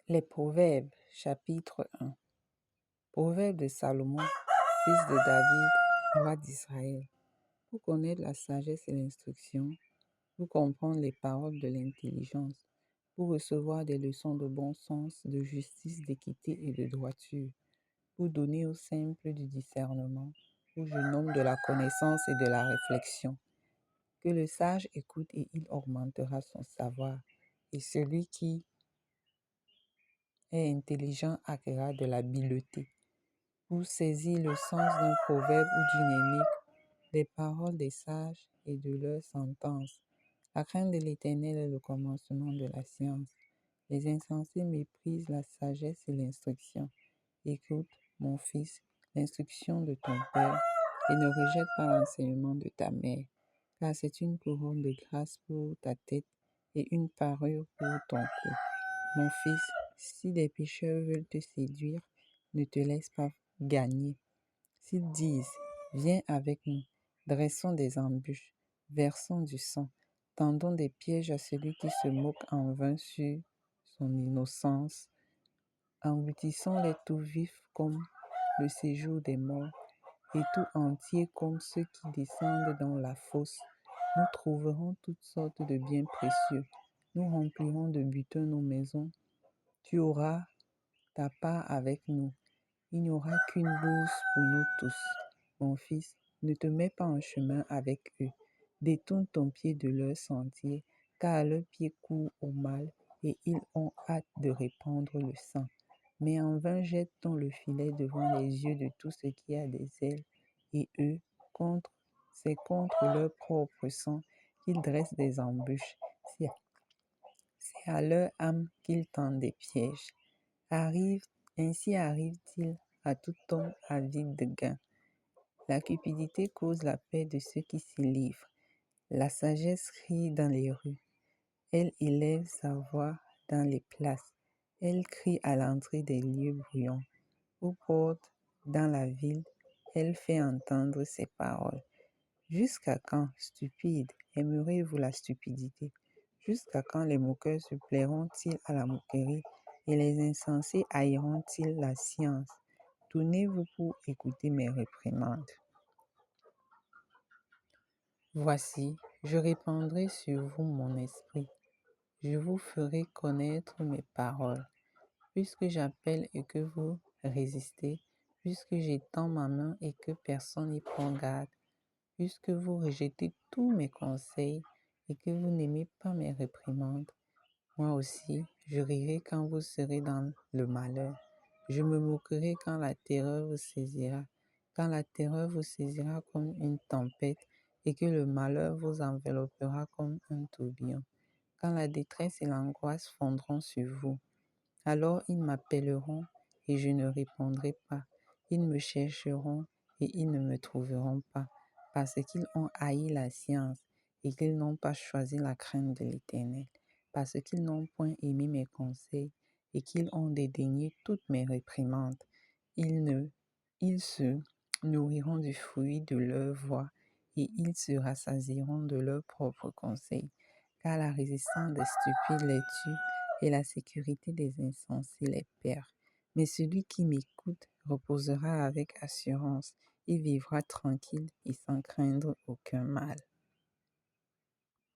Les Proverbes, chapitre 1. Proverbes de Salomon, fils de David, roi d'Israël. Pour connaître la sagesse et l'instruction, pour comprendre les paroles de l'intelligence, pour recevoir des leçons de bon sens, de justice, d'équité et de droiture, pour donner aux simples du discernement, aux jeunes hommes de la connaissance et de la réflexion. Que le sage écoute et il augmentera son savoir, et celui qui est intelligent acquérera de l'habileté. Pour saisir le sens d'un proverbe ou d'une énigme, des paroles des sages et de leurs sentences. La crainte de l'Éternel est le commencement de la science. Les insensés méprisent la sagesse et l'instruction. Écoute, mon fils, l'instruction de ton père, et ne rejette pas l'enseignement de ta mère, car c'est une couronne de grâce pour ta tête et une parure pour ton cou. Mon fils, si des pécheurs veulent te séduire, ne te laisse pas gagner. S'ils disent, viens avec nous, dressons des embûches, versons du sang, tendons des pièges à celui qui se moque en vain sur son innocence, engloutissons les tout vifs comme le séjour des morts, et tout entier comme ceux qui descendent dans la fosse. Nous trouverons toutes sortes de biens précieux, nous remplirons de butin nos maisons. Tu auras ta part avec nous. Il n'y aura qu'une bourse pour nous tous. Mon fils, ne te mets pas en chemin avec eux. Détourne ton pied de leur sentier, car leurs pieds courent au mal et ils ont hâte de répandre le sang. Mais en vain jette-t-on le filet devant les yeux de tout ce qui a des ailes, et eux, c'est contre leur propre sang qu'ils dressent des embûches. C'est à leur âme qu'ils tendent des pièges. Ainsi arrive-t-il à tout homme avide de gain. La cupidité cause la paix de ceux qui s'y livrent. La sagesse crie dans les rues. Elle élève sa voix dans les places. Elle crie à l'entrée des lieux bruyants. Aux portes, dans la ville, elle fait entendre ses paroles. Jusqu'à quand, stupides, aimerez-vous la stupidité? Jusqu'à quand les moqueurs se plairont-ils à la moquerie et les insensés haïront-ils la science? Tournez-vous pour écouter mes réprimandes. Voici, je répandrai sur vous mon esprit. Je vous ferai connaître mes paroles. Puisque j'appelle et que vous résistez, puisque j'étends ma main et que personne n'y prend garde, puisque vous rejetez tous mes conseils et que vous n'aimez pas mes réprimandes, moi aussi, je rirai quand vous serez dans le malheur. Je me moquerai quand la terreur vous saisira, quand la terreur vous saisira comme une tempête et que le malheur vous enveloppera comme un tourbillon, quand la détresse et l'angoisse fondront sur vous. Alors ils m'appelleront et je ne répondrai pas. Ils me chercheront et ils ne me trouveront pas, parce qu'ils ont haï la science et qu'ils n'ont pas choisi la crainte de l'Éternel, parce qu'ils n'ont point aimé mes conseils et qu'ils ont dédaigné toutes mes réprimandes. Ils se nourriront du fruit de leur voix et ils se rassasieront de leurs propres conseils, car la résistance des stupides les tue et la sécurité des insensés les perd. Mais celui qui m'écoute reposera avec assurance, il vivra tranquille et sans craindre aucun mal.